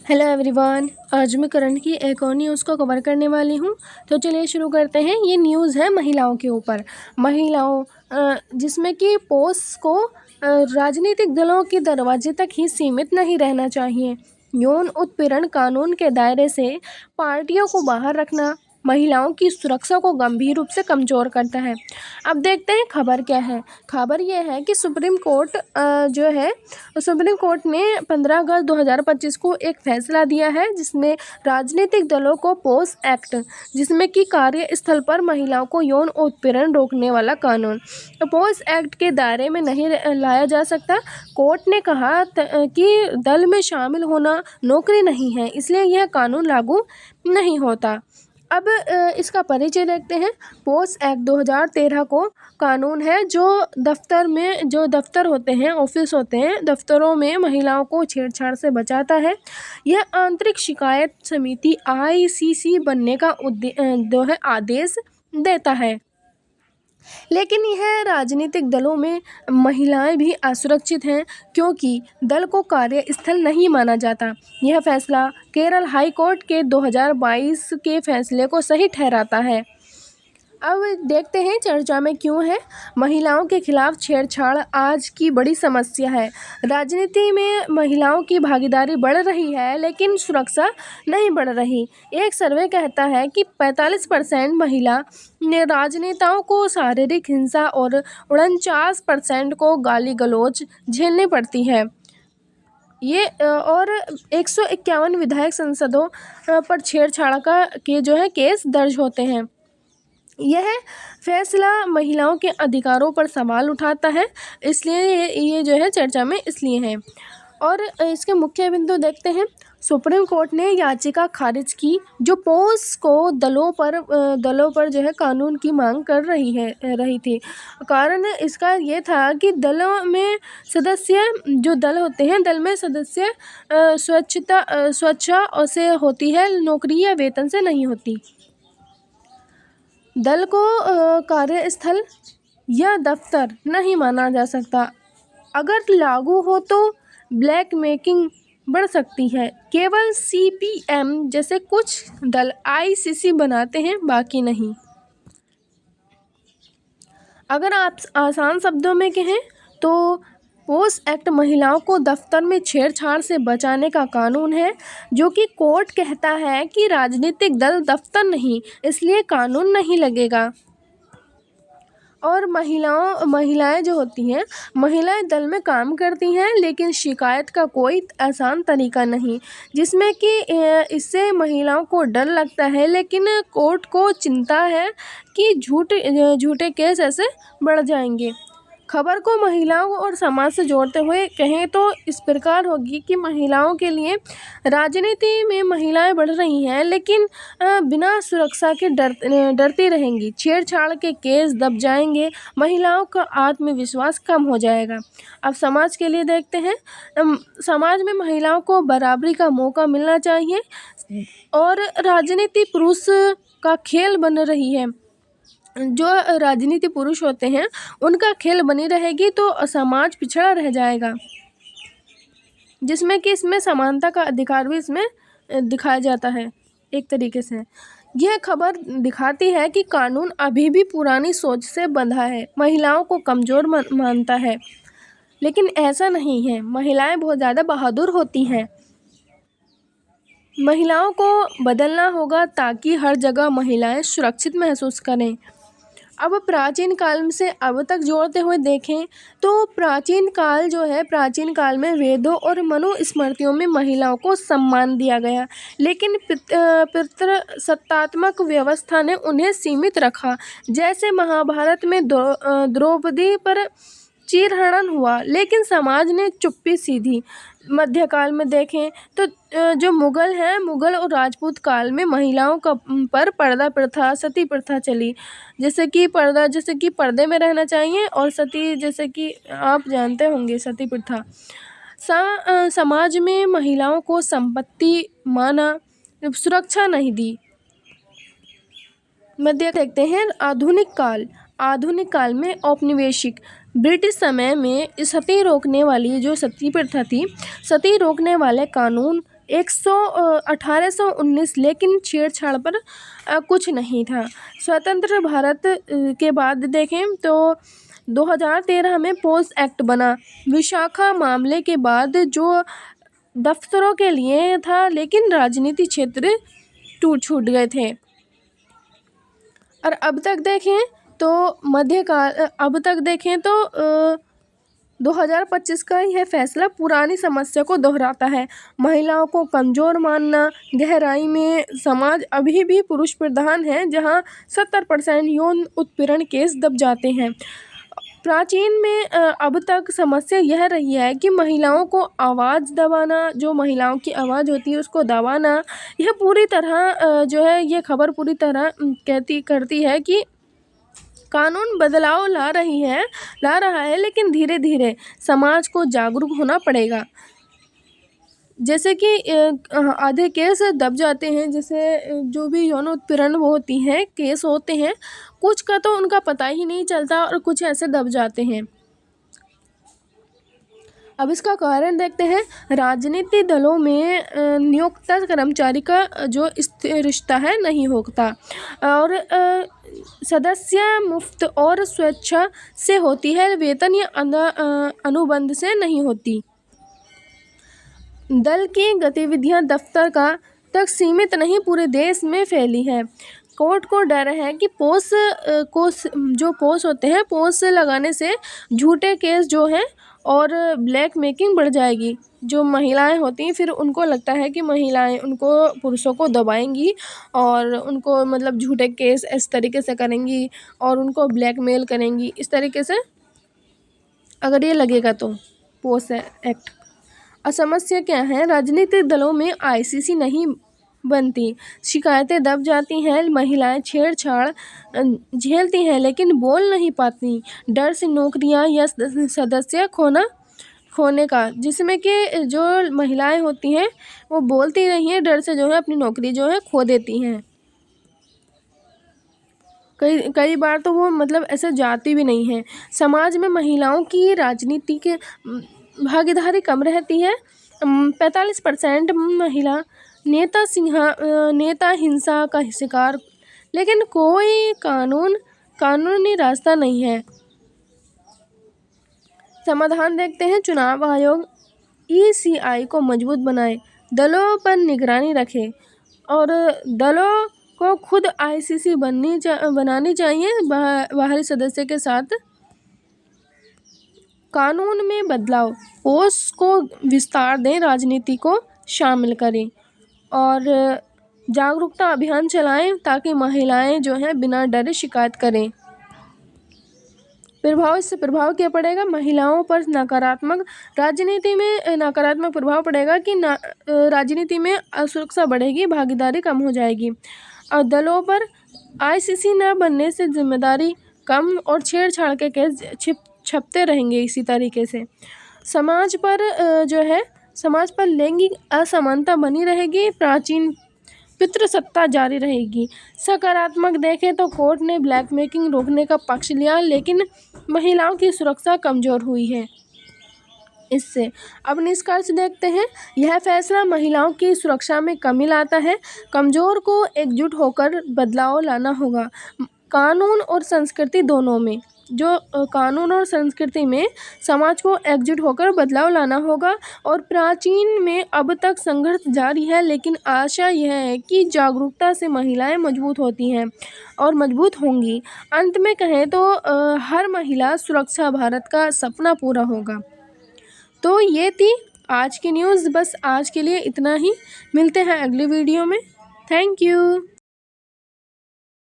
Hello everyone, आज मैं current की एक और न्यूज़ को कवर करने वाली हूँ। तो चलिए शुरू करते हैं। ये न्यूज़ है महिलाओं के ऊपर। महिलाओं जिसमें कि पोस्ट को राजनीतिक दलों के दरवाजे तक ही सीमित नहीं रहना चाहिए। यौन उत्पीड़न कानून के दायरे से पार्टियों को बाहर रखना महिलाओं की सुरक्षा को गंभीर रूप से कमज़ोर करता है। अब देखते हैं खबर क्या है। खबर यह है कि सुप्रीम कोर्ट सुप्रीम कोर्ट ने 15 अगस्त 2025 को एक फैसला दिया है, जिसमें राजनीतिक दलों को पोक्सो एक्ट, जिसमें कि कार्यस्थल पर महिलाओं को यौन उत्पीड़न रोकने वाला कानून, पोक्सो एक्ट के दायरे में नहीं लाया जा सकता। कोर्ट ने कहा कि दल में शामिल होना नौकरी नहीं है, इसलिए यह कानून लागू नहीं होता। अब इसका परिचय देखते हैं। पोक्सो एक्ट 2013 को कानून है जो दफ्तर होते हैं, ऑफिस होते हैं, दफ्तरों में महिलाओं को छेड़छाड़ से बचाता है। यह आंतरिक शिकायत समिति ICC बनने का आदेश देता है। लेकिन यह राजनीतिक दलों में महिलाएं भी असुरक्षित हैं, क्योंकि दल को कार्यस्थल नहीं माना जाता। यह फैसला केरल हाई कोर्ट के 2022 के फैसले को सही ठहराता है। अब देखते हैं चर्चा में क्यों है। महिलाओं के खिलाफ छेड़छाड़ आज की बड़ी समस्या है। राजनीति में महिलाओं की भागीदारी बढ़ रही है, लेकिन सुरक्षा नहीं बढ़ रही। एक सर्वे कहता है कि 45% महिला ने राजनेताओं को शारीरिक हिंसा और 49% को गाली गलौज झेलनी पड़ती है। ये और 151 विधायक संसदों पर छेड़छाड़ के केस दर्ज होते हैं। यह फैसला महिलाओं के अधिकारों पर सवाल उठाता है, इसलिए ये चर्चा में इसलिए है। और इसके मुख्य बिंदु देखते हैं। सुप्रीम कोर्ट ने याचिका खारिज की जो पोक्सो को दलों पर कानून की मांग कर रही थी। कारण इसका ये था कि दलों में सदस्य जो दल होते हैं, दल में सदस्य स्वेच्छा से होती है, नौकरी या वेतन से नहीं होती। दल को कार्यस्थल या दफ्तर नहीं माना जा सकता। अगर लागू हो तो ब्लैकमेलिंग बढ़ सकती है। केवल CPM जैसे कुछ दल ICC बनाते हैं, बाकी नहीं। अगर आप आसान शब्दों में कहें तो पोक्सो एक्ट महिलाओं को दफ्तर में छेड़छाड़ से बचाने का कानून है, जो कि कोर्ट कहता है कि राजनीतिक दल दफ्तर नहीं, इसलिए कानून नहीं लगेगा। और महिलाएं जो होती हैं, महिलाएं दल में काम करती हैं, लेकिन शिकायत का कोई आसान तरीका नहीं, जिसमें कि इससे महिलाओं को डर लगता है, लेकिन कोर्ट को चिंता है कि झूठे केस ऐसे बढ़ जाएंगे। खबर को महिलाओं और समाज से जोड़ते हुए कहें तो इस प्रकार होगी कि महिलाओं के लिए राजनीति में महिलाएं बढ़ रही हैं, लेकिन बिना सुरक्षा के डरती रहेंगी। छेड़छाड़ के केस दब जाएंगे, महिलाओं का आत्मविश्वास कम हो जाएगा। अब समाज के लिए देखते हैं। समाज में महिलाओं को बराबरी का मौका मिलना चाहिए, और राजनीति पुरुष का खेल बन रही है। जो राजनीति पुरुष होते हैं, उनका खेल बनी रहेगी तो समाज पिछड़ा रह जाएगा, जिसमें कि इसमें समानता का अधिकार भी इसमें दिखाया जाता है एक तरीके से। यह खबर दिखाती है कि कानून अभी भी पुरानी सोच से बंधा है, महिलाओं को कमज़ोर मानता है, लेकिन ऐसा नहीं है। महिलाएं बहुत ज़्यादा बहादुर होती हैं। महिलाओं को बदलना होगा ताकि हर जगह महिलाएं सुरक्षित महसूस करें। अब प्राचीन काल से अब तक जोड़ते हुए देखें तो प्राचीन काल में वेदों और मनुस्मृतियों में महिलाओं को सम्मान दिया गया, लेकिन पितृसत्तात्मक व्यवस्था ने उन्हें सीमित रखा। जैसे महाभारत में द्रौपदी पर चीरहरण हुआ, लेकिन समाज ने चुप्पी सीधी। मध्यकाल में देखें तो जो मुगल और राजपूत काल में महिलाओं पर पर्दा प्रथा, सती प्रथा चली। जैसे कि पर्दे में रहना चाहिए, और सती, जैसे कि आप जानते होंगे सती प्रथा। समाज में महिलाओं को संपत्ति माना, सुरक्षा नहीं दी। मध्य देखते हैं आधुनिक काल में औपनिवेशिक ब्रिटिश समय में सती रोकने वाली जो सती प्रथा थी, सती रोकने वाले कानून 1819, लेकिन छेड़छाड़ पर कुछ नहीं था। स्वतंत्र भारत के बाद देखें तो 2013 में पोस एक्ट बना। विशाखा मामले के बाद जो दफ्तरों के लिए था, लेकिन राजनीति क्षेत्र टूट छूट गए थे। और अब तक देखें तो अब तक देखें तो 2025 का यह फैसला पुरानी समस्या को दोहराता है। महिलाओं को कमज़ोर मानना। गहराई में समाज अभी भी पुरुष प्रधान है, जहां 70% यौन उत्पीड़न केस दब जाते हैं। प्राचीन में अब तक समस्या यह रही है कि महिलाओं को आवाज़ दबाना, जो महिलाओं की आवाज़ होती है उसको दबाना। यह पूरी तरह जो है ये खबर पूरी तरह करती है कि कानून बदलाव ला रहा है, लेकिन धीरे धीरे समाज को जागरूक होना पड़ेगा। जैसे कि आधे केस दब जाते हैं, जैसे जो भी यौन उत्पीड़न वो होती हैं केस होते हैं, कुछ का तो उनका पता ही नहीं चलता और कुछ ऐसे दब जाते हैं। अब इसका कारण देखते हैं। राजनीतिक दलों में नियुक्त कर्मचारी का जो रिश्ता है नहीं होता, और सदस्य मुफ्त और स्वेच्छा से होती है, वेतन या अनुबंध से नहीं होती। दल की गतिविधियां दफ्तर तक सीमित नहीं, पूरे देश में फैली है। कोर्ट को डर है कि पोस होते हैं, पोस लगाने से झूठे केस जो हैं और ब्लैक मेकिंग बढ़ जाएगी। जो महिलाएं होती हैं फिर उनको लगता है कि महिलाएं उनको पुरुषों को दबाएंगी और उनको मतलब झूठे केस इस तरीके से करेंगी और उनको ब्लैकमेल करेंगी, इस तरीके से अगर ये लगेगा तो पोस एक्ट। और समस्या क्या है, राजनीतिक दलों में आईसीसी नहीं बनती, शिकायतें दब जाती हैं, महिलाएं छेड़छाड़ झेलती हैं लेकिन बोल नहीं पाती, डर से नौकरियां या सदस्य खोने का, जिसमें कि जो महिलाएं होती हैं वो बोलती नहीं है, डर से जो है अपनी नौकरी जो है खो देती हैं। कई बार तो वो मतलब ऐसे जाती भी नहीं है। समाज में महिलाओं की राजनीति के भागीदारी कम रहती है। 45% महिला नेता हिंसा का शिकार, लेकिन कोई कानूनी रास्ता नहीं है। समाधान देखते हैं। चुनाव आयोग ECI को मजबूत बनाए, दलों पर निगरानी रखे और दलों को खुद ICC बनानी चाहिए बाहरी सदस्य के साथ। कानून में बदलाव, पोस को विस्तार दें, राजनीति को शामिल करें और जागरूकता अभियान चलाएं ताकि महिलाएं जो हैं बिना डरे शिकायत करें। इससे प्रभाव क्या पड़ेगा, महिलाओं पर राजनीति में नकारात्मक प्रभाव पड़ेगा कि राजनीति में असुरक्षा बढ़ेगी, भागीदारी कम हो जाएगी और दलों पर ICC न बनने से जिम्मेदारी कम और छेड़छाड़ के केस छपते रहेंगे। इसी तरीके से समाज पर लैंगिक असमानता बनी रहेगी, प्राचीन पितृसत्ता जारी रहेगी। सकारात्मक देखें तो कोर्ट ने ब्लैकमेलिंग रोकने का पक्ष लिया, लेकिन महिलाओं की सुरक्षा कमज़ोर हुई है इससे। अब निष्कर्ष देखते हैं। यह फैसला महिलाओं की सुरक्षा में कमी लाता है। कमज़ोर को एकजुट होकर बदलाव लाना होगा। कानून और संस्कृति दोनों में, कानून और संस्कृति में समाज को एकजुट होकर बदलाव लाना होगा। और प्राचीन में अब तक संघर्ष जारी है, लेकिन आशा यह है कि जागरूकता से महिलाएं मजबूत होती हैं और मजबूत होंगी। अंत में कहें तो हर महिला सुरक्षा भारत का सपना पूरा होगा। तो ये थी आज की न्यूज़। बस आज के लिए इतना ही, मिलते हैं अगली वीडियो में। Thank you.